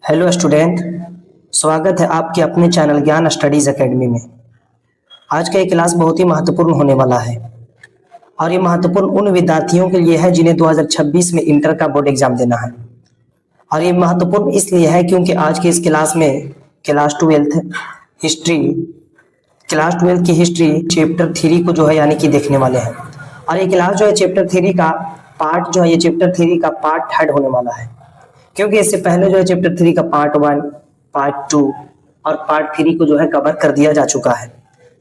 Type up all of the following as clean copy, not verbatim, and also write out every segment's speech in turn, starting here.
Hello student. स्वागत है आपके अपने चैनल ज्ञान स्टडीज एकेडमी में। आज का ये क्लास बहुत ही महत्वपूर्ण होने वाला है और ये महत्वपूर्ण उन विद्यार्थियों के लिए है जिन्हें 2026 में इंटर का बोर्ड एग्जाम देना है। और ये महत्वपूर्ण इसलिए है क्योंकि आज के इस क्लास में class twelfth history class twelfth की हिस्ट्री चैप्टर 3 को जो है यानी कि देखने वाले हैं। और ये क्लास जो है चैप्टर 3 का पार्ट जो है ये चैप्टर 3 का पार्ट 3 होने वाला है, क्योंकि इससे पहले जो है चैप्टर 3 का पार्ट 1, पार्ट 2 और पार्ट 3 को जो है कवर कर दिया जा चुका है।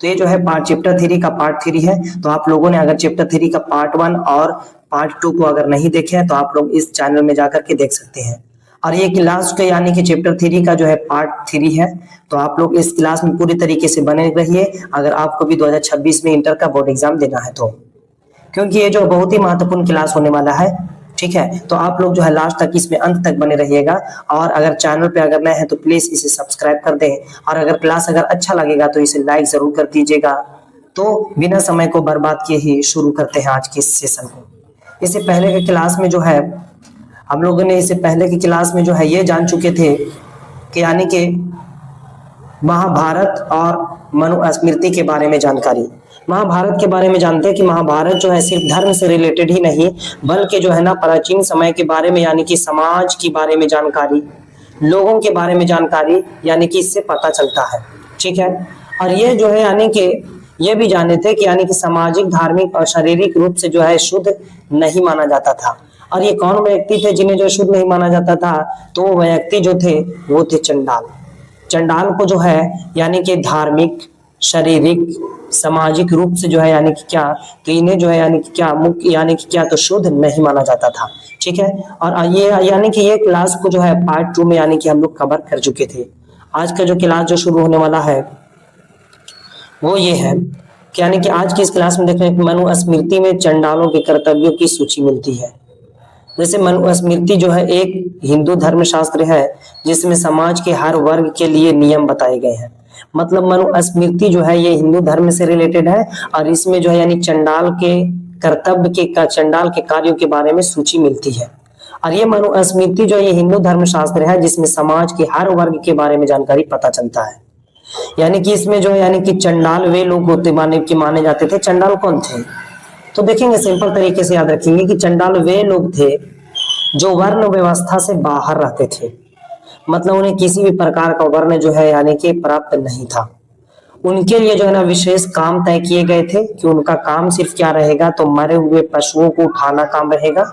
तो ये जो है चैप्टर 3 का पार्ट 3 है। तो आप लोगों ने अगर चैप्टर 3 का पार्ट 1 और पार्ट 2 को अगर नहीं देखे हैं तो आप लोग इस चैनल में जाकर के देख सकते हैं। और ये क्लास के यानी कि चैप्टर 3 का जो है पार्ट 3 है। तो आप लोग इस क्लास में पूरी तरीके से बने रहिए अगर आपको भी 2026 में इंटर का बोर्ड एग्जाम देना है तो, क्योंकि ये जो बहुत ही महत्वपूर्ण क्लास होने वाला है। ठीक है, तो आप लोग जो है लास्ट तक इसमें अंत तक बने रहिएगा। और अगर चैनल पे अगर नए हैं तो प्लीज इसे सब्सक्राइब कर दें और अगर क्लास अगर अच्छा लगेगा तो इसे लाइक जरूर कर दीजिएगा। तो बिना समय को बर्बाद किए ही शुरू करते हैं आज के इस सेशन को। इससे पहले के क्लास में जो है हम लोगों ने इससे पहले की क्लास में जो है ये जान चुके थे कि यानी कि महाभारत और मनुस्मृति के बारे में जानकारी। महाभारत के बारे में जानते हैं कि महाभारत जो है सिर्फ धर्म से रिलेटेड ही नहीं बल्कि जो है ना प्राचीन समय के बारे में यानी कि समाज के बारे में जानकारी, लोगों के बारे में जानकारी यानी कि इससे पता चलता है। ठीक है, और ये जो है यानी कि ये भी जाने थे कि यानी कि सामाजिक, धार्मिक और शारीरिक रूप से जो है शुद्ध नहीं माना जाता था। और ये कौन व्यक्ति थे जिन्हें जो शुद्ध नहीं माना जाता था? तो वो व्यक्ति जो थे वो थे चंडाल। चंडाल को जो है यानी कि धार्मिक, शारीरिक, सामाजिक रूप से जो है यानी कि क्या, तो इन्हें जो है यानी कि क्या मुख्य यानी कि क्या तो शुद्ध नहीं माना जाता था। ठीक है, और ये यानी कि ये क्लास को जो है पार्ट 2 में यानी कि हम लोग कवर कर चुके थे। आज का जो क्लास जो शुरू होने वाला है वो ये है कि यानी कि आज की इस क्लास में देखने मनुस्मृति में चंडालों के कर्तव्यों की सूची मिलती है। जैसे मनुस्मृति जो है एक हिंदू धर्म शास्त्र है जिसमें समाज के हर वर्ग के लिए नियम बताए गए हैं। मतलब मनुस्मृति जो है ये हिंदू धर्म से रिलेटेड है और इसमें जो है यानी चंडाल के कर्तव्य के चंडाल के कार्यों के बारे में सूची मिलती है। और ये मनुस्मृति जो है ये हिंदू धर्म शास्त्र है जिसमें समाज के हर वर्ग के बारे में जानकारी पता चलता है। यानी कि इसमें जो है यानी कि चंडाल वे लोग होते माने जाते थे। चंडाल कौन थे? तो देखेंगे, सिंपल तरीके से याद रखेंगे कि चंडाल वे लोग थे जो वर्ण व्यवस्था से बाहर रहते थे। मतलब उन्हें किसी भी प्रकार का वर्ण जो है यानी कि प्राप्त नहीं था। उनके लिए जो है ना विशेष काम तय किए गए थे कि उनका काम सिर्फ क्या रहेगा, तो मरे हुए पशुओं को उठाना काम रहेगा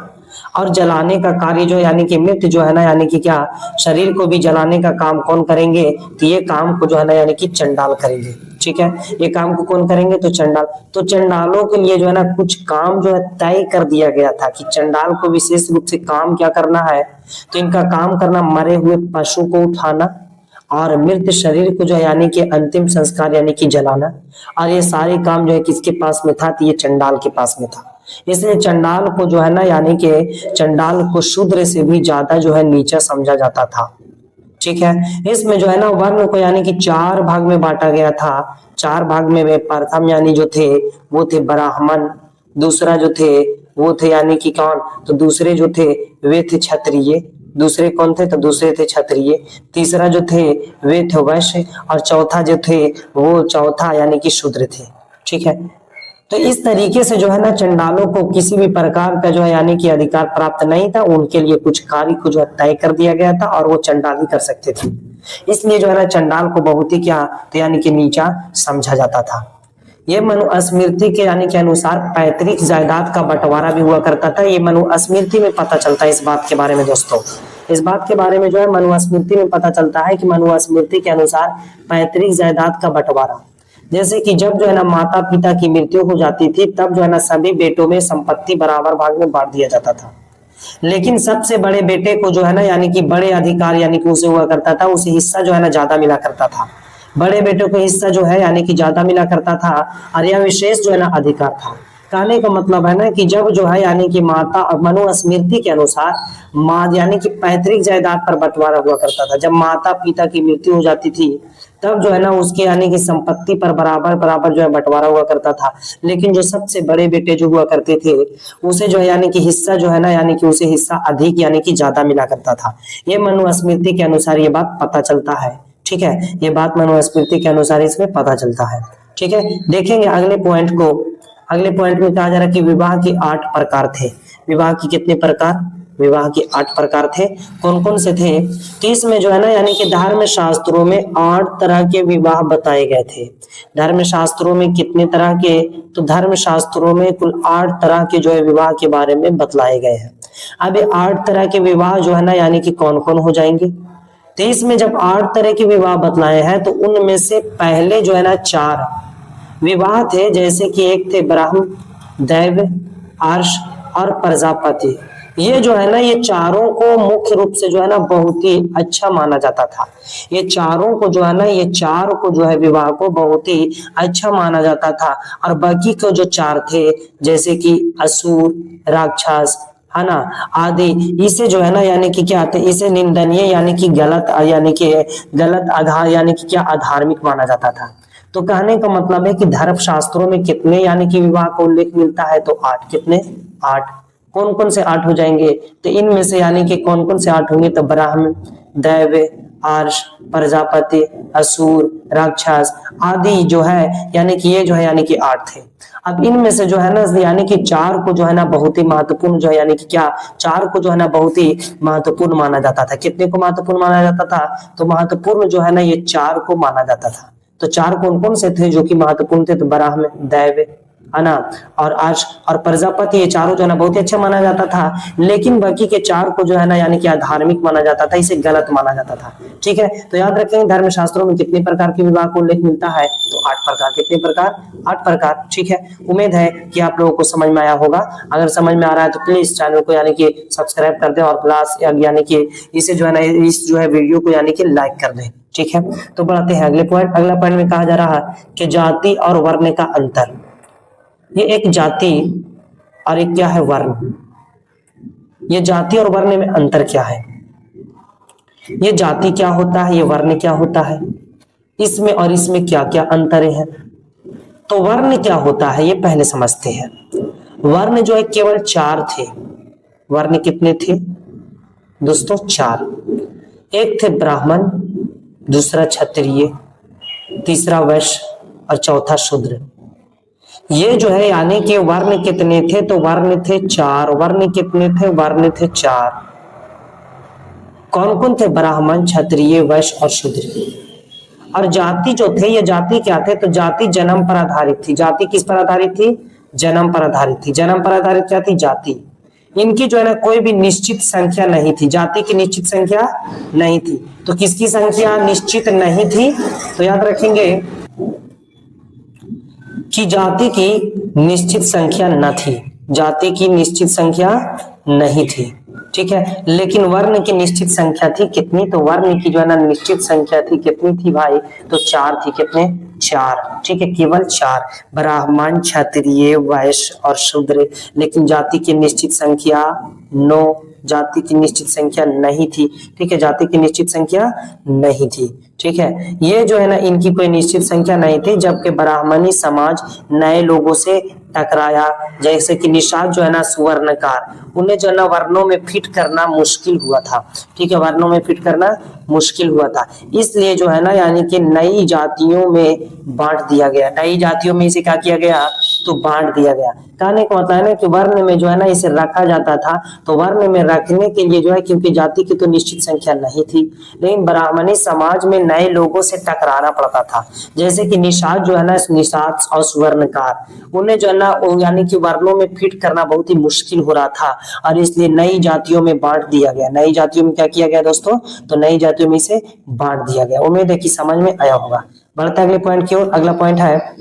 और जलाने का कार्य जो यानी कि मृत जो है ना यानी कि क्या शरीर को भी जलाने का काम कौन करेंगे? तो ये काम को जो है ना यानी कि चंडाल करेंगे। ठीक है, ये काम को कौन करेंगे? तो चंडाल। तो चंडालों के लिए जो है ना कुछ काम जो है तय कर दिया गया था कि चंडाल को विशेष रूप से काम क्या करना है, तो इनका काम करना मरे हुए पशु को उठाना और मृत शरीर को जो है यानी कि अंतिम संस्कार यानी कि जलाना। और ये सारे काम जो है किसके पास में था? तो ये चंडाल के पास में था। इसलिए चंडाल को जो है ना यानी कि चंडाल को शूद्र से भी ज्यादा जो है नीचा समझा जाता था। ठीक है, इसमें जो है ना वर्ण को यानी कि 4 भाग में बांटा गया था। 4 भाग में प्रथम यानी जो थे वो थे ब्राह्मण, दूसरा जो थे वो थे यानी कि कौन, तो दूसरे जो थे वे थे क्षत्रिय। दूसरे कौन थे? तो दूसरे थे क्षत्रिय। तीसरा जो थे वे थे वैश्य और चौथा जो थे वो चौथा यानी कि शूद्र थे। ठीक है, तो इस तरीके से जो है ना चंडालों को किसी भी प्रकार का जो है यानी कि अधिकार प्राप्त नहीं था। उनके लिए कुछ कार्य को जो है तय कर दिया गया था और वो चंडाल ही कर सकते थे। इसलिए जो है ना चंडाल को बहुत ही क्या, तो यानी कि नीचा समझा जाता था। ये मनुस्मृति के यानी कि अनुसार पैतृक जायदाद का बंटवारा भी हुआ करता था। ये मनुस्मृति में पता चलता है इस बात के बारे में दोस्तों। इस बात के बारे में जो है मनुस्मृति में पता चलता है कि मनुस्मृति के अनुसार पैतृक जायदाद का बंटवारा, जैसे कि जब जो है ना माता पिता की मृत्यु हो जाती थी तब जो है ना सभी बेटों में संपत्ति बराबर भाग में बांट दिया जाता था। लेकिन सबसे बड़े बेटे को जो है ना यानी कि बड़े अधिकार यानी कि उसे हुआ करता था, उसे हिस्सा जो है ना ज्यादा मिला करता था। बड़े बेटे को हिस्सा जो है यानी कि ज्यादा मिला करता था और यह विशेष जो है ना अधिकार था। कहने का मतलब है ना कि जब जो है यानी कि माता मनुस्मृति के अनुसार माँ यानी कि पैतृक जायदाद पर बंटवारा हुआ करता था। जब माता पिता की मृत्यु हो जाती थी तब जो है ना उसके यानी कि संपत्ति पर बराबर बराबर जो है बंटवारा हुआ करता था। लेकिन जो सबसे बड़े बेटे जो हुआ करते थे उसे जो है यानी कि हिस्सा जो है ना यानी कि उसे हिस्सा अधिक यानी कि ज्यादा मिला करता था। ये मनुस्मृति के अनुसार ये बात पता चलता है। ठीक है, ये बात मनुस्मृति के अनुसार इसमें पता चलता है। ठीक है, देखेंगे अगले पॉइंट को। अगले पॉइंट में कहा जा रहा है कि विवाह के 8 प्रकार थे। विवाह के कितने प्रकार? विवाह के 8 प्रकार थे। कौन कौन से थे? तो इसमें जो है ना यानी कि धर्म शास्त्रों में 8 तरह के विवाह बताए गए थे। धर्म शास्त्रों में कितने तरह के? तो धर्म शास्त्रों में कुल 8 तरह के जो है विवाह के बारे में बतलाए गए हैं। अब ये 8 तरह के विवाह जो है ना यानी कि कौन कौन हो जाएंगे? तो इसमें जब 8 तरह के विवाह बतलाए हैं तो उनमें से पहले जो है ना 4 विवाह थे, जैसे कि एक थे ब्राह्म, दैव, आर्ष और प्रजापति। ये जो है ना ये चारों को मुख्य रूप से जो है ना बहुत ही अच्छा माना जाता था। ये चारों को जो है ना ये 4 को जो है विवाह को बहुत ही अच्छा माना जाता था। और बाकी को जो 4 थे जैसे कि असुर, राक्षस, है ना, आदि, इसे जो है ना यानी कि क्या थे, इसे निंदनीय यानी कि गलत आधार यानी कि क्या अधार्मिक माना जाता था। तो कहने का मतलब है कि धर्म शास्त्रों में कितने यानी कि विवाह का उल्लेख मिलता है? तो 8। कितने? 8। कौन कौन से 8 हो जाएंगे? तो इनमें से यानी कि कौन कौन से 8 होंगे? तो ब्राह्मण, दैव, आर्ष, प्रजापति, असुर, राक्षस आदि जो है यानी कि ये जो है यानी कि 8 थे। अब इनमें से जो है ना यानी कि 4 को जो है ना बहुत ही महत्वपूर्ण जो है यानी कि क्या 4 को जो है ना बहुत ही महत्वपूर्ण माना जाता था। कितने को महत्वपूर्ण माना जाता था? तो महत्वपूर्ण जो है ना ये 4 को माना जाता था। तो 4 कौन कौन से थे जो कि महत्वपूर्ण थे? तो ब्राह्मण, दैव, है ना, और आर्ष और प्रजापति, ये चारों जो है ना बहुत ही अच्छा माना जाता था। लेकिन बाकी के 4 को जो है ना यानी कि अधार्मिक माना जाता था, इसे गलत माना जाता था। ठीक है, तो याद रखें धर्म शास्त्रों में कितने प्रकार के विवाह को उल्लेख मिलता है? तो 8 प्रकार। कितने प्रकार? 8 प्रकार। ठीक है, उम्मीद है कि आप लोगों को समझ में आया होगा। अगर समझ में आ रहा है तो प्लीज चैनल को यानी कि सब्सक्राइब कर दें और प्लस यानी कि इसे जो है ना इस जो है वीडियो को यानी कि लाइक कर दें। ठीक है, तो बढ़ते हैं अगले पॉइंट। अगला पॉइंट में कहा जा रहा है कि जाति और वर्ण का अंतर। ये एक जाति और एक क्या है? वर्ण। ये जाति और वर्ण में अंतर क्या है? ये जाति क्या होता है? ये वर्ण क्या होता है? इसमें और इसमें क्या क्या अंतर है? तो वर्ण क्या होता है ये पहले समझते हैं। वर्ण जो है केवल 4 थे। वर्ण कितने थे दोस्तों? 4। एक थे ब्राह्मण, दूसरा क्षत्रिय, तीसरा वैश्य और चौथा शूद्र। ये जो है यानी कि वर्ण कितने थे? तो वर्ण थे 4। वर्ण कितने थे? वर्ण थे 4। कौन कौन थे? ब्राह्मण, क्षत्रिय, वैश्य और शूद्र। और जाति जो थे, ये जाति क्या थे? तो जाति जन्म पर आधारित थी। जाति किस पर आधारित थी? जन्म पर आधारित थी। जन्म पर आधारित क्या थी? जाति। इनकी जो है ना कोई भी निश्चित संख्या नहीं थी। जाति की निश्चित संख्या नहीं थी। तो किसकी संख्या निश्चित नहीं थी? तो याद रखेंगे कि जाति की निश्चित संख्या न थी। जाति की निश्चित संख्या नहीं थी। ठीक है, लेकिन वर्ण की निश्चित संख्या थी। कितनी? तो वर्ण की जो है ना निश्चित संख्या थी। कितनी थी भाई? तो 4 थी। कितने? 4। ठीक है, केवल 4। ब्राह्मण, क्षत्रिय, वैश्य और शूद्र। लेकिन जाति की निश्चित संख्या 9। जाति की निश्चित संख्या नहीं थी। ठीक है, जाति की निश्चित संख्या नहीं थी। ठीक है, ये जो है ना इनकी कोई निश्चित संख्या नहीं थी। जबकि ब्राह्मणी समाज नए लोगों से टकराया, जैसे कि निषाद जो है ना सुवर्णकार, उन्हें जो है ना वर्णों में फिट करना मुश्किल हुआ था। ठीक है, वर्णों में फिट करना मुश्किल हुआ था। इसलिए जो है ना यानी कि नई जातियों में बांट दिया गया। नई जातियों में इसे क्या किया गया? तो बांट दिया गया। कहने का मतलब है ना कि वर्ण में जो है ना इसे रखा जाता था। तो वर्ण में रखने के लिए जो है क्योंकि जाति की तो निश्चित संख्या नहीं थी, लेकिन ब्राह्मणी समाज में नए लोगों से टकराना पड़ता था। जैसे कि निषाद जो है ना निषाद और सुवर्णकार, उन्हें जो है ना यानी कि वर्णों में फिट करना बहुत ही मुश्किल हो रहा था और इसलिए नई जातियों में बांट दिया गया। नई जातियों में क्या किया गया दोस्तों? तो नई जातियों में इसे बांट दिया गया। उम्मीद है कि समझ में आया होगा। बढ़ते अगले पॉइंट की ओर। अगला पॉइंट है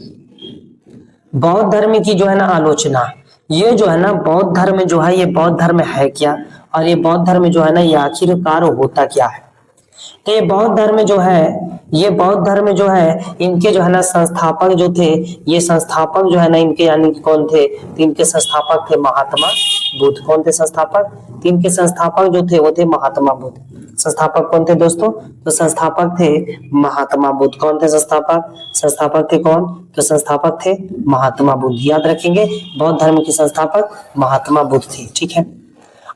बौद्ध धर्म की जो है ना आलोचना। ये जो है ना बौद्ध धर्म जो है ये बौद्ध धर्म है क्या? और ये बौद्ध धर्म जो है ना ये आखिरकार होता क्या है? तो ये बौद्ध धर्म जो है, ये बौद्ध धर्म जो है, इनके जो है ना संस्थापक जो थे, ये संस्थापक जो है ना इनके यानी कि कौन थे, तो इनके संस्थापक थे महात्मा बुद्ध। कौन थे संस्थापक, तो इनके संस्थापक जो थे वो थे महात्मा बुद्ध। संस्थापक कौन थे दोस्तों, तो संस्थापक थे महात्मा बुद्ध। कौन थे संस्थापक, संस्थापक थे कौन, तो संस्थापक थे महात्मा बुद्ध। याद रखेंगे बौद्ध धर्म के संस्थापक महात्मा बुद्ध थे, ठीक है।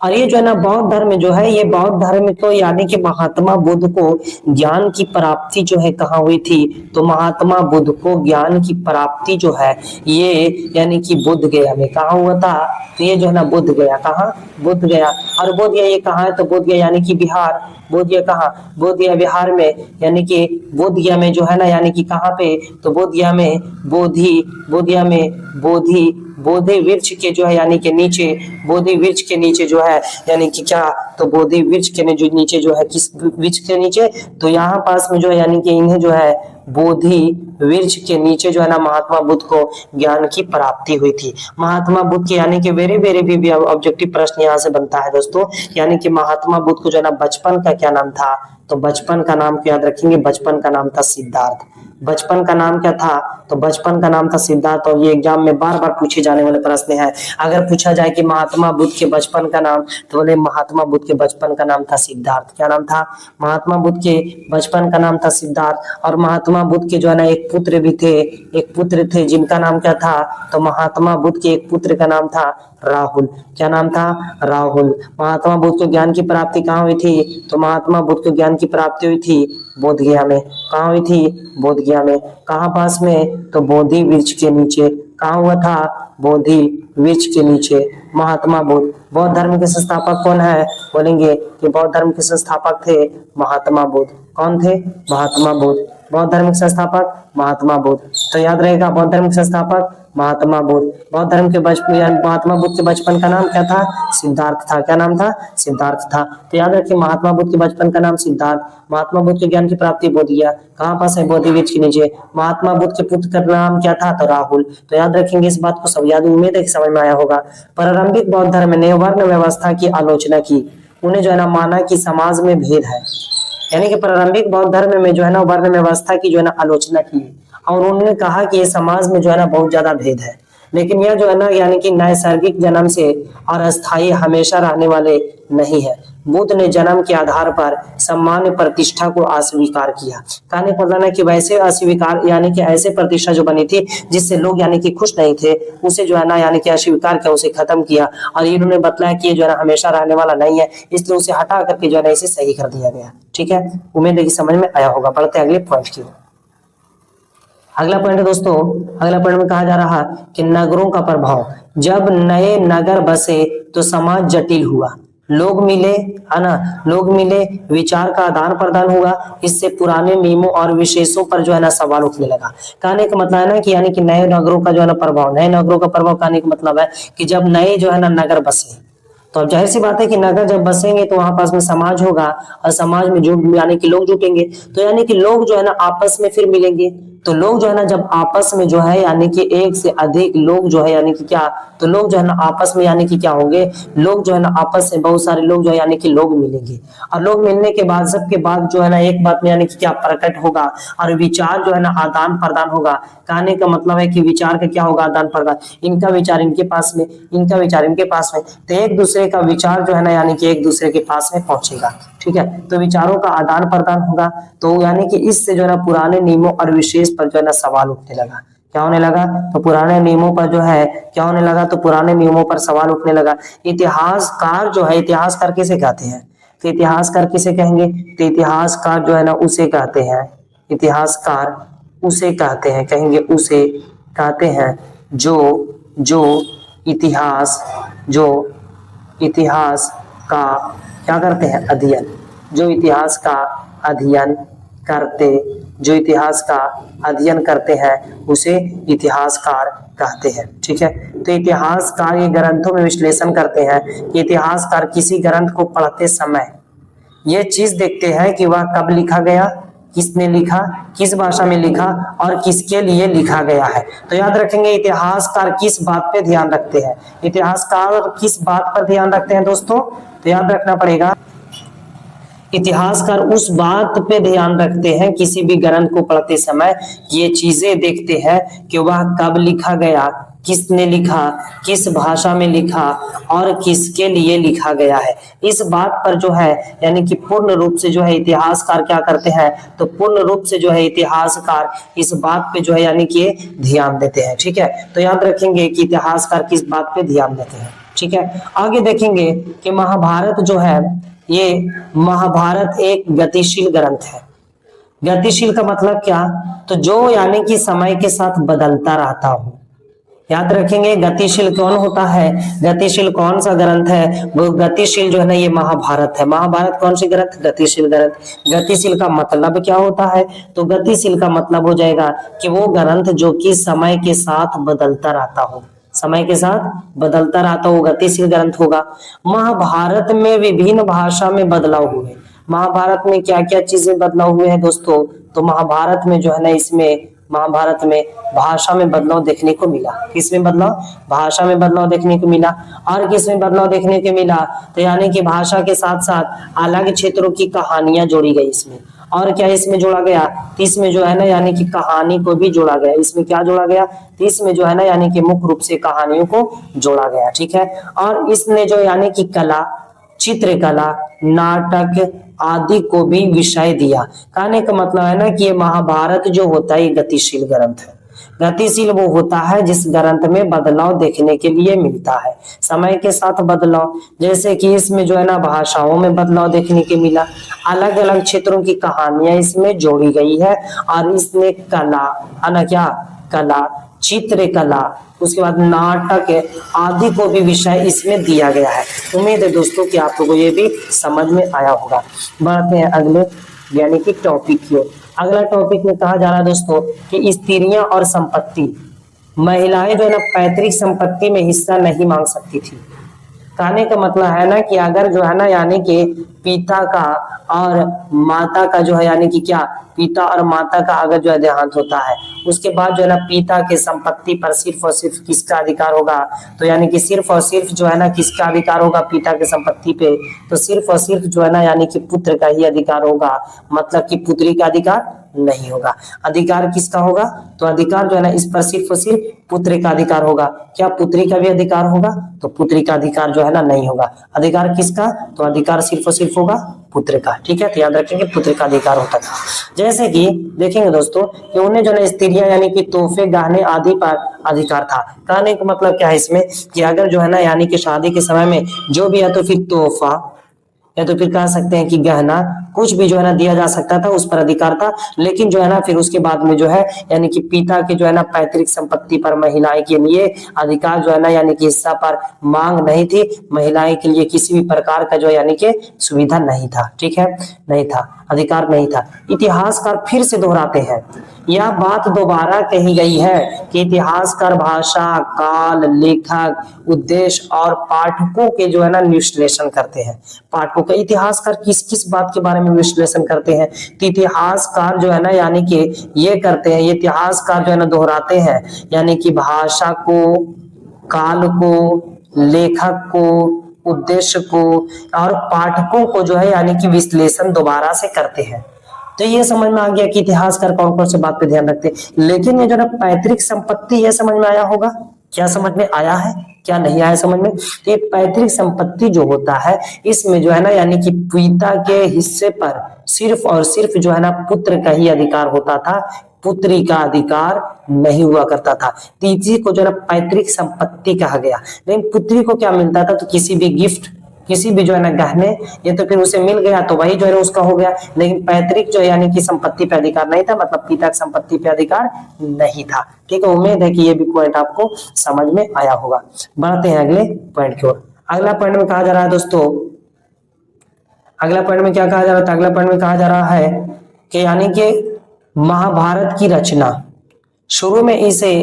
और ये जो है ना बौद्ध धर्म जो है, ये बौद्ध धर्म को यानी कि महात्मा बुद्ध को ज्ञान की प्राप्ति जो है कहाँ हुई थी, तो महात्मा बुद्ध को ज्ञान की प्राप्ति जो है ये यानी कि बुद्ध गया में कहाँ हुआ था, तो ये जो है ना बुद्ध गया, कहाँ, बुद्ध गया। और बोध गया ये कहाँ है, तो बोध गया यानी कि बिहार। बोध गया कहाँ, बोध गया बिहार में, यानी कि बोध गया में जो है ना यानी कि कहाँ पे, तो बोध गया में बोधि, बोध गया में बोधि, बोधि वृक्ष के जो है यानी कि नीचे, बोधि वृक्ष के नीचे जो है यानी कि क्या, तो बोधि वृक्ष के नीचे जो है, किस वृक्ष के नीचे, तो यहाँ पास में जो है यानी कि इन्हें जो है बोधि वृक्ष के नीचे जो है ना महात्मा बुद्ध को ज्ञान की प्राप्ति हुई थी। महात्मा बुद्ध के यानी कि वेरी वेरी भी ऑब्जेक्टिव प्रश्न यहाँ से बनता है दोस्तों, यानी कि महात्मा बुद्ध को जो है ना बचपन का क्या नाम था, तो बचपन का नाम क्या याद रखेंगे, बचपन का नाम था सिद्धार्थ। बचपन का नाम क्या था, तो बचपन का नाम था सिद्धार्थ। और ये एग्जाम में बार बार पूछे जाने वाले प्रश्न है। अगर पूछा जाए कि महात्मा बुद्ध के बचपन का नाम, तो बोले महात्मा बुद्ध के बचपन का नाम था सिद्धार्थ। क्या नाम था, महात्मा बुद्ध के बचपन का नाम था सिद्धार्थ। और महात्मा बुद्ध के जो है ना एक पुत्र भी थे, एक पुत्र थे जिनका नाम क्या था, तो महात्मा बुद्ध के एक पुत्र का नाम था राहुल। क्या नाम था, राहुल। महात्मा बुद्ध को ज्ञान की प्राप्ति कहाँ हुई थी, तो महात्मा बुद्ध को ज्ञान की प्राप्ति हुई थी बोध गया में। कहाँ हुई थी, बोध गया में। कहाँ पास में, तो बोधि वृक्ष के नीचे। कहाँ हुआ था, बोधि वृक्ष के नीचे महात्मा बुद्ध। बौद्ध धर्म के संस्थापक कौन है, बोलेंगे कि बौद्ध धर्म के संस्थापक थे महात्मा बुद्ध। कौन थे, महात्मा बुद्ध। बौद्ध धर्म के संस्थापक महात्मा बुद्ध। तो याद रहेगा बौद्ध धर्म के संस्थापक महात्मा बुद्ध। बौद्ध धर्म के बचपन, महात्मा बुद्ध के बचपन का नाम क्या था, सिद्धार्थ था। क्या नाम था, सिद्धार्थ था। तो याद रखिए महात्मा बुद्ध के बचपन का नाम सिद्धार्थ। महात्मा बुद्ध के ज्ञान की प्राप्ति बोध गया। कहाँ पास है, बोधि वृक्ष के नीचे। महात्मा बुद्ध के पुत्र का नाम क्या था, तो राहुल। तो याद रखेंगे इस बात को, सब याद, उम्मीद है कि समझ में आया होगा। प्रारंभिक बौद्ध धर्म ने वर्ण व्यवस्था की आलोचना की। उन्हें जो है ना माना कि समाज में भेद है, यानी कि प्रारंभिक बौद्ध धर्म में जो है ना वर्ण व्यवस्था की जो है ना आलोचना की, और उन्होंने कहा कि ये समाज में जो है ना बहुत ज्यादा भेद है, लेकिन यह जो है ना यानी कि नैसर्गिक जन्म से और अस्थायी हमेशा रहने वाले नहीं है। बुद्ध ने जन्म के आधार पर सामान्य प्रतिष्ठा को अस्वीकार किया। कहने का मतलब है कि वैसे अस्वीकार यानी कि ऐसे प्रतिष्ठा जो बनी थी जिससे लोग यानी कि खुश नहीं थे, उसे जो है ना यानी कि अस्वीकार किया, उसे खत्म किया। और इन्होंने बताया कि ये जो है ना हमेशा रहने वाला नहीं है, इसलिए उसे हटा करके जो है ना इसे सही कर दिया गया। ठीक है, उम्मीद है कि समझ में आया होगा। बढ़ते अगले पॉइंट की ओर। अगला पॉइंट है दोस्तों, अगला पॉइंट में कहा जा रहा है कि नगरों का प्रभाव। जब नए नगर बसे तो समाज जटिल हुआ, लोग मिले, है ना, लोग मिले, विचार का आदान प्रदान हुआ। इससे पुराने नियमों और विशेषों पर जो है ना सवाल उठने लगा। कहने का मतलब है ना कि यानी कि नए नगरों का जो है ना प्रभाव, नए नगरों का प्रभाव कहने का मतलब है कि जब नए जो है ना नगर बसे, तो अब जाहिर सी बात है कि नगर जब बसेंगे तो वहां पास में समाज होगा, और समाज में जो यानी कि लोग जुटेंगे, तो यानी कि लोग जो है ना आपस में फिर मिलेंगे। तो लोग जो है ना जब आपस में जो है यानी कि एक से अधिक लोग जो है यानी कि क्या, तो लोग जो है ना आपस में यानी कि क्या होंगे, लोग जो है ना आपस में बहुत सारे लोग जो है यानी कि लोग मिलेंगे। और लोग मिलने के बाद सबके बाद जो है ना एक बात में यानी कि क्या प्रकट होगा, और विचार जो है ना आदान प्रदान होगा। कहने का मतलब है कि विचार का क्या होगा, आदान प्रदान। इनका विचार इनके पास में, इनका विचार इनके पास में, तो एक दूसरे का विचार जो है ना यानी कि एक दूसरे के पास में पहुंचेगा। ठीक है, तो विचारों का आदान प्रदान होगा। तो यानी कि इससे जो है ना पुराने नियमों और विशेष पर जो है ना सवाल उठने लगा। क्या होने लगा, तो पुराने नियमों पर जो है क्या होने लगा, तो पुराने नियमों पर सवाल उठने लगा। इतिहासकार जो है, इतिहासकार किसे कहते हैं, तो इतिहासकार किसे कहेंगे, तो इतिहासकार जो है ना उसे कहते हैं, इतिहासकार उसे कहते हैं, कहेंगे उसे कहते हैं जो इतिहास, जो इतिहास का क्या करते हैं, अध्ययन, जो इतिहास का अध्ययन करते, जो इतिहास का अध्ययन करते हैं उसे इतिहासकार कहते हैं। ठीक है, तो इतिहासकार ये ग्रंथों में विश्लेषण करते हैं कि इतिहासकार किसी ग्रंथ को पढ़ते समय ये चीज देखते हैं कि वह कब लिखा गया, किसने लिखा, किस भाषा में लिखा और किसके लिए लिखा गया है। तो याद रखेंगे इतिहासकार किस बात पे ध्यान रखते हैं, इतिहासकार किस बात पर ध्यान रखते हैं दोस्तों, तो याद रखना पड़ेगा इतिहासकार उस बात पे ध्यान रखते हैं किसी भी ग्रंथ को पढ़ते समय, ये चीजें देखते हैं कि वह कब लिखा गया, किसने लिखा, किस भाषा में लिखा और किसके लिए लिखा गया है। इस बात पर जो है यानी कि पूर्ण रूप से जो है इतिहासकार क्या करते हैं, तो पूर्ण रूप से जो है इतिहासकार इस बात पे जो है यानी कि ध्यान देते हैं। ठीक है, तो याद रखेंगे कि इतिहासकार किस बात पे ध्यान देते हैं। ठीक है, आगे देखेंगे कि महाभारत जो है, ये महाभारत एक गतिशील ग्रंथ है। गतिशील का मतलब क्या, तो जो यानी कि समय के साथ बदलता रहता हो। याद रखेंगे गतिशील कौन होता है, गतिशील कौन सा ग्रंथ है, वो गतिशील जो है ना ये महाभारत है। महाभारत कौन सी ग्रंथ, गतिशील ग्रंथ। गतिशील का मतलब क्या होता है, तो गतिशील का मतलब हो जाएगा कि वो ग्रंथ जो कि समय के साथ बदलता रहता हो, समय के साथ बदलता रहता हो, गतिशील ग्रंथ होगा। महाभारत में विभिन्न भाषा में बदलाव हुए। महाभारत में क्या क्या चीजें बदलाव हुए हैं दोस्तों, तो महाभारत में जो है ना इसमें महाभारत में भाषा में बदलाव देखने को मिला। किसमें बदलाव, भाषा में बदलाव देखने को मिला। और किसमें बदलाव देखने को मिला, तो यानी कि भाषा के साथ साथ अलग क्षेत्रों की कहानियां जोड़ी गई इसमें। और क्या इसमें जोड़ा गया, तो इसमें जो है ना यानी कि कहानी को भी जोड़ा गया। इसमें क्या जोड़ा गया, तो इसमें जो है ना यानी कि मुख्य रूप से कहानियों को जोड़ा गया। ठीक है, और इसने जो यानी कि कला, चित्रकला, नाटक आदि को भी विषय दिया। कहने का मतलब है ना कि ये महाभारत जो होता है ये गतिशील ग्रंथ है। गतिशील वो होता है जिस ग्रंथ में बदलाव देखने के लिए मिलता है, समय के साथ बदलाव। जैसे कि इसमें जो है ना भाषाओं में बदलाव देखने के मिला, अलग अलग क्षेत्रों की कहानियां इसमें जोड़ी गई है। और इसने कला है ना, क्या कला, चित्रकला, उसके बाद नाटक आदि को भी विषय इसमें दिया गया है। उम्मीद है दोस्तों कि आप लोगों को ये भी समझ में आया होगा। बढ़ते हैं अगले यानी कि टॉपिक की ओर। अगला टॉपिक में कहा जा रहा है दोस्तों कि स्त्रियां और संपत्ति। महिलाएं जो है ना पैतृक संपत्ति में हिस्सा नहीं मांग सकती थी। कहने का मतलब है ना कि अगर जो है ना यानी कि पिता का और माता का जो है यानी कि क्या, पिता और माता का अगर जो है देहांत होता है, उसके बाद जो है ना पिता के संपत्ति पर सिर्फ और सिर्फ किसका अधिकार होगा, तो यानी कि सिर्फ और सिर्फ जो है ना किसका अधिकार होगा पिता के संपत्ति पे, तो सिर्फ और सिर्फ जो है ना यानी कि पुत्र का ही अधिकार होगा। मतलब कि पुत्री का अधिकार नहीं होगा। अधिकार किसका होगा, तो अधिकार जो है ना इस पर सिर्फ और सिर्फ पुत्र का अधिकार होगा। क्या पुत्री का भी अधिकार होगा, तो पुत्री का अधिकार जो है ना नहीं होगा। अधिकार किसका, तो अधिकार सिर्फ और सिर्फ होगा पुत्र का। ठीक है, तो याद रखेंगे पुत्र का अधिकार होता था। जैसे कि देखेंगे दोस्तों कि उन्हें जो है स्त्रियां यानी कि तोहफे, गहने आदि पर अधिकार था। कहने का मतलब क्या है इसमें, कि अगर जो है ना यानी कि शादी के समय में जो भी है तो फिर तोहफा या तो फिर कह सकते हैं कि गहना, कुछ भी जो है ना दिया जा सकता था, उस पर अधिकार था। लेकिन जो है ना फिर उसके बाद में जो है यानी कि पिता के जो है ना पैतृक संपत्ति पर महिलाएं के लिए अधिकार जो है ना यानी कि हिस्सा पर मांग नहीं थी। महिलाएं के लिए किसी भी प्रकार का जो है यानी कि सुविधा नहीं था। ठीक है, नहीं था, अधिकार नहीं था। इतिहासकार फिर से दोहराते हैं, यह बात दोबारा कही गई है कि इतिहासकार भाषा, काल, लेखक, उद्देश्य और पाठकों के जो है ना विश्लेषण करते हैं। पाठकों का, इतिहासकार किस किस बात के बारे में विश्लेषण करते हैं, तो इतिहासकार जो है ना यानी कि ये करते हैं, ये इतिहासकार जो है ना दोहराते हैं यानी कि भाषा को, काल को, लेखक को, उद्देश्य को और पाठकों को जो है यानी कि विश्लेषण दोबारा से करते हैं। तो ये समझ में आ गया कि इतिहासकार कौन कौन से बात पे ध्यान रखते हैं। लेकिन ये जो ना पैतृक संपत्ति, ये समझ में आया होगा, क्या समझ में आया है, क्या नहीं आया समझ में। तो ये पैतृक संपत्ति जो होता है इसमें जो है ना यानी कि पिता के हिस्से पर सिर्फ और सिर्फ जो है ना पुत्र का ही अधिकार होता था, पुत्री का अधिकार नहीं हुआ करता था। तीसरी को जो है ना पैतृक संपत्ति कहा गया। लेकिन पुत्री को क्या मिलता था, तो किसी भी गिफ्ट, किसी भी जो है ना गहने, ये तो फिर उसे मिल गया तो वही जो है उसका हो गया। लेकिन पैतृक जो यानी कि संपत्ति पे अधिकार नहीं था, मतलब पिता की संपत्ति पे अधिकार नहीं था। ठीक है, उम्मीद है कि ये भी पॉइंट आपको समझ में आया होगा। बढ़ते हैं अगले पॉइंट की ओर। अगला पॉइंट में कहा जा रहा है दोस्तों, अगला पॉइंट में क्या कहा जा रहा था, अगला पॉइंट में कहा जा रहा है कि यानी कि महाभारत की रचना शुरू में इसे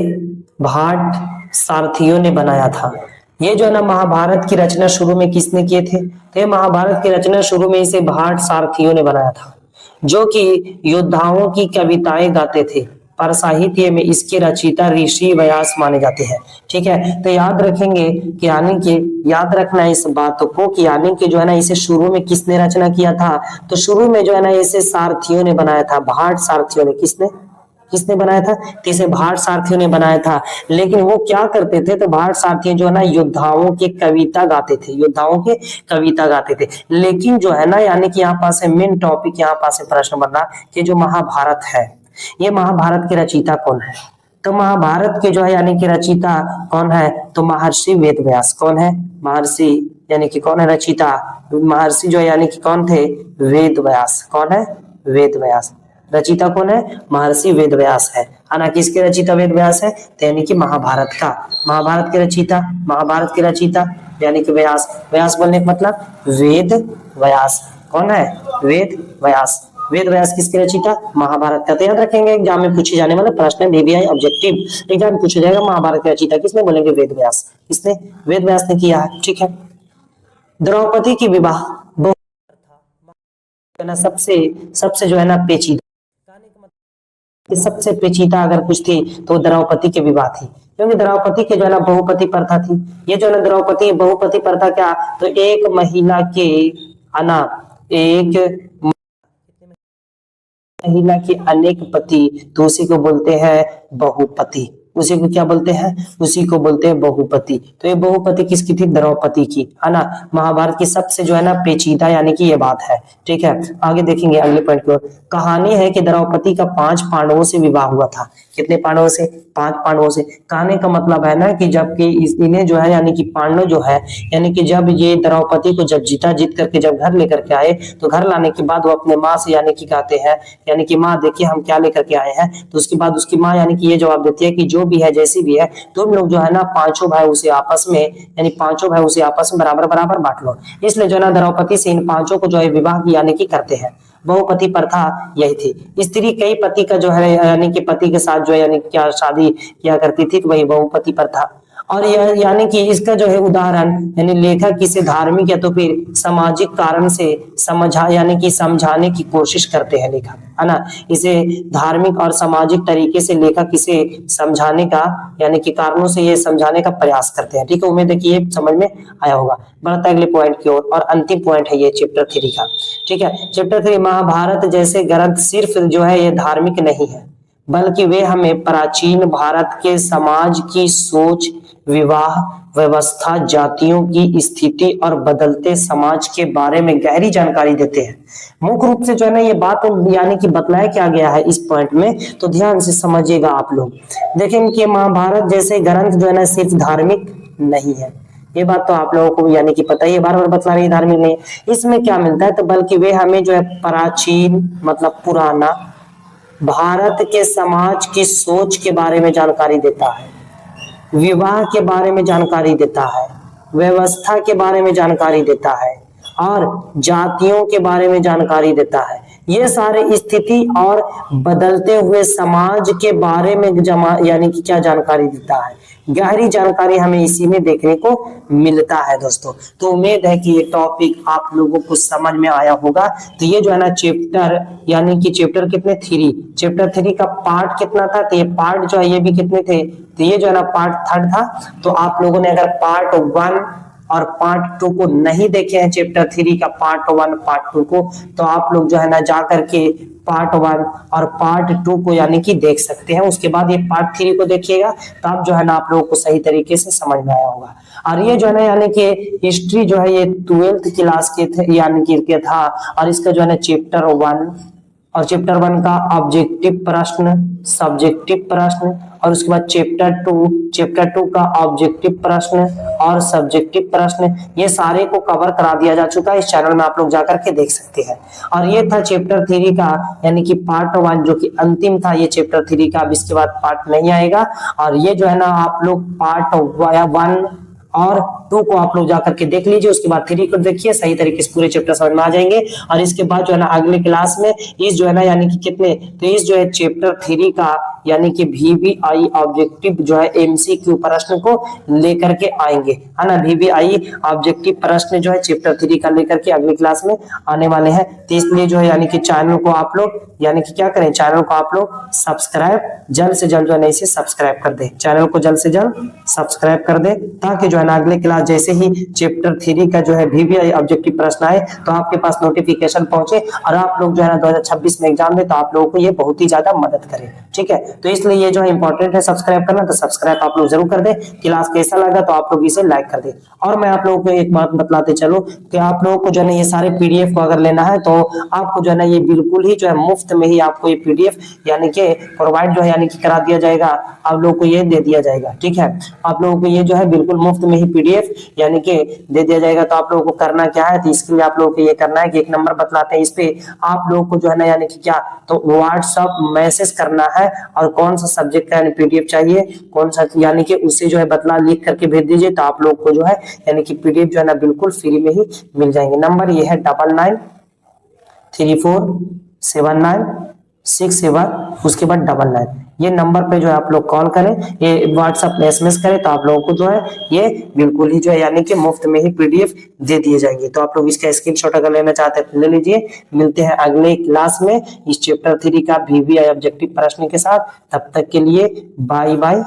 भाट सारथियों ने बनाया था। ये जो है ना महाभारत की रचना शुरू में किसने किए थे, तो महाभारत की रचना शुरू में इसे भाट सारथियों ने बनाया था, जो कि योद्धाओं की कविताएं गाते थे। पर साहित्य में इसके रचयिता ऋषि व्यास माने जाते हैं। ठीक है, तो याद रखेंगे कि यानी कि याद रखना इस बात को कि यानी कि जो है ना इसे शुरू में किसने रचना किया था, तो शुरू में जो है ना इसे सारथियों ने बनाया था, भाट सारथियों ने। किसने किसने बनाया था, तो इसे भाट सारथियों ने बनाया था। लेकिन वो क्या करते थे, तो भाट सारथी जो है ना योद्धाओं के कविता गाते थे, योद्धाओं के कविता गाते थे। लेकिन जो है ना यानी कि यहाँ पास मेन टॉपिक, यहाँ पास प्रश्न बन रहा कि जो महाभारत है, ये महाभारत के रचयिता कौन है, तो महाभारत के जो है यानी कि रचयिता कौन है, तो महर्षि वेद व्यास। कौन है, महर्षि यानी कि कौन है रचयिता, महर्षि जो है यानी कि कौन थे, वेद व्यास। कौन है, वेद व्यास। रचयिता कौन है, महर्षि वेद व्यास है ना। किसके रचयिता वेद व्यास है, तो यानी कि महाभारत का, महाभारत के रचयिता, महाभारत के रचयिता यानी कि व्यास। व्यास बोलने का मतलब वेद व्यास। कौन है, वेद व्यास। वेद व्यास किसके रचयिता, महाभारत का। तो याद रखेंगे एग्जाम में पूछे जाने वाला प्रश्न बीबीआई ऑब्जेक्टिव एग्जाम में पूछा जाएगा, महाभारत के रचयिता किसने, बोलेंगे वेद व्यास। किसने, वेद व्यास ने किया है। ठीक है, द्रौपदी की विवाह सबसे सबसे जो है ना पेचीदा, सबसे पेचीदा अगर कुछ थी तो द्रौपदी के विवाह थी, क्योंकि द्रौपदी के जो है ना बहुपति प्रथा थी। ये जो है ना द्रौपदी बहुपति प्रथा क्या, तो एक महिला के अना एक महिला के अनेक पति, तो उसी को बोलते हैं बहुपति। उसी को क्या बोलते हैं, उसी को बोलते हैं बहुपति। तो ये बहुपति किसकी थी, द्रौपदी की, है ना। महाभारत की सबसे जो है ना पेचीदा यानी कि ये बात है। ठीक है, आगे देखेंगे अगले पॉइंट को। कहानी है कि द्रौपदी का 5 पांडवों से विवाह हुआ था। कितने पांडवों से, 5 पांडवों से। कहने का मतलब है ना कि जबकि इन्हें जो है यानी कि पांडव जो है यानी कि जब ये द्रौपदी को जब जीत करके जब घर लेकर के आए, तो घर लाने के बाद वो अपने माँ से यानी कि कहते हैं यानी कि माँ देखिए हम क्या लेकर के आए हैं। तो उसके बाद उसकी माँ यानी कि ये जवाब देती है कि जो भी है जैसी भी है, तुम लोग जो है ना पांचों भाई उसे आपस में यानी पांचों भाई उसे आपस में बराबर बराबर बांट लो। इसलिए जो है ना द्रौपदी से इन पांचों को जो है विवाह की यानी कि करते हैं। बहुपति प्रथा यही थी। स्त्री कई पति का जो है यानी कि पति के साथ जो है यानी क्या शादी किया करती थी, वही बहुपति प्रथा। और यह यानी कि इसका जो है उदाहरण यानी लेखक किसी धार्मिक या तो फिर सामाजिक कारण से समझा यानी कि समझाने की कोशिश करते हैं लेखक, है ना। इसे धार्मिक और सामाजिक तरीके से लेखक इसे समझाने का यानी कि कारणों से ये समझाने का प्रयास करते हैं। ठीक है, उम्मीद है कि ये समझ में आया होगा। बढ़ता अगले पॉइंट की ओर, और अंतिम पॉइंट है ये चैप्टर 3 का। ठीक है, चैप्टर 3 महाभारत जैसे ग्रंथ सिर्फ जो है ये धार्मिक नहीं है, बल्कि वे हमें प्राचीन भारत के समाज की सोच, विवाह व्यवस्था, जातियों की स्थिति और बदलते समाज के बारे में गहरी जानकारी देते हैं। मुख्य रूप से जो है ना ये बात यानी कि बतलाया क्या गया है इस पॉइंट में, तो ध्यान से समझिएगा आप लोग। देखेंगे कि महाभारत जैसे ग्रंथ जो है ना सिर्फ धार्मिक नहीं है, ये बात तो आप लोगों को यानी कि पता ही है, बार बार बतला रही धार्मिक नहीं। इसमें क्या मिलता है, तो बल्कि वे हमें जो है प्राचीन मतलब पुराना भारत के समाज की सोच के बारे में जानकारी देता है, विवाह के बारे में जानकारी देता है, व्यवस्था के बारे में जानकारी देता है, और जातियों के बारे में जानकारी देता है। ये सारे स्थिति और बदलते हुए समाज के बारे में जमा यानी कि क्या जानकारी देता है, गहरी जानकारी हमें इसी में देखने को मिलता है दोस्तों। तो उम्मीद है कि ये टॉपिक आप लोगों को समझ में आया होगा। तो ये जो है ना चैप्टर यानी कि चैप्टर कितने 3, चैप्टर 3 का पार्ट कितना था, तो ये पार्ट जो है ये भी कितने थे, तो ये जो है ना पार्ट 3 था। तो आप लोगों ने अगर पार्ट 1 और पार्ट 2 को नहीं देखे हैं, चैप्टर 3 का पार्ट 1 पार्ट 2 को, तो आप लोग जो है ना जा करके पार्ट 1 और पार्ट 2 को यानी कि देख सकते हैं। उसके बाद ये पार्ट 3 को देखिएगा, तब जो है ना आप लोगों को सही तरीके से समझ में आया होगा। और ये जो है ना यानी कि हिस्ट्री जो है ये 12th क्लास के थे यानी कि के था, और इसका जो है ना चैप्टर 1 और चैप्टर 1 का ऑब्जेक्टिव प्रश्न, सब्जेक्टिव प्रश्न, और उसके बाद चैप्टर 2 का ऑब्जेक्टिव प्रश्न और सब्जेक्टिव प्रश्न, ये सारे को कवर करा दिया जा चुका है। इस चैनल में आप लोग जाकर के देख सकते हैं। और ये था चैप्टर 3 का यानी कि पार्ट 1 जो कि अंतिम था, ये चैप्टर 3 का। अब इसके बाद पार्ट नहीं आएगा। और ये जो है ना आप लोग पार्ट 1 और 2 को आप लोग जाकर के देख लीजिए, उसके बाद 3 को देखिए, सही तरीके से पूरे चैप्टर समझ में आ जाएंगे। और इसके बाद जो है ना अगले क्लास में इस जो है ना यानी कि कितने, तो इस जो है चैप्टर 3 का यानी कि VBI ऑब्जेक्टिव जो है MCQ प्रश्न को लेकर के आएंगे, है ना। VBI ऑब्जेक्टिव प्रश्न जो है चैप्टर 3 का लेकर के अगली क्लास में आने वाले हैं। तो इसलिए जो है यानी कि चैनल को आप लोग यानी कि क्या करें, चैनल को आप लोग सब्सक्राइब जल्द से जल्द जो है ना इसे सब्सक्राइब कर दे, चैनल को जल्द से जल्द सब्सक्राइब कर दे, ताकि जो है ना अगले क्लास जैसे ही चैप्टर 3 का जो है VBI ऑब्जेक्टिव प्रश्न आए तो आपके पास नोटिफिकेशन पहुंचे और आप लोग जो है ना 2026 में एग्जाम दे तो आप लोगों को ये बहुत ही ज्यादा मदद करे, ठीक है। तो इसलिए ये जो है इंपॉर्टेंट है सब्सक्राइब करना, तो सब्सक्राइब आप लोग जरूर कर दे। क्लास कैसा लगा तो आप लोग इसे लाइक कर दे। और मैं आप लोगों को एक बात बतलाते चलो कि आप लोगों को जो है ना ये सारे PDF को अगर लेना है तो आपको जो है ना ये बिल्कुल ही जो है मुफ्त में ही आपको ये PDF यानी कि प्रोवाइड जो है यानी कि करा दिया जाएगा, आप लोगों को ये दे दिया जाएगा, ठीक है। आप लोगों को ये जो है बिल्कुल मुफ्त में ही PDF यानी कि दे दिया जाएगा। तो आप लोगों को करना क्या है, तो इसके लिए आप लोगों को ये करना है कि एक नंबर बतलाते हैं, इस पे आप लोगों को जो है ना यानी कि क्या, तो व्हाट्सएप मैसेज करना है और कौन सा सब्जेक्ट का यानी PDF चाहिए, कौन सा यानी कि उसे जो है बतला लिख करके भेज दीजिए, तो आप लोग को जो है यानी कि PDF जो है ना बिल्कुल फ्री में ही मिल जाएंगे। नंबर ये है 99347967, उसके बाद 99, ये नंबर पे जो है आप लोग कॉल करें, ये व्हाट्सएप में SMS करें, तो आप लोगों को जो है ये बिल्कुल ही जो है यानी कि मुफ्त में ही PDF दे दिए जाएंगे। तो आप लोग इसका स्क्रीनशॉट अगर लेना चाहते हैं तो ले लीजिए। मिलते हैं अगले क्लास में इस चैप्टर 3 का VBI ऑब्जेक्टिव प्रश्न के साथ, तब तक के लिए बाय बाय।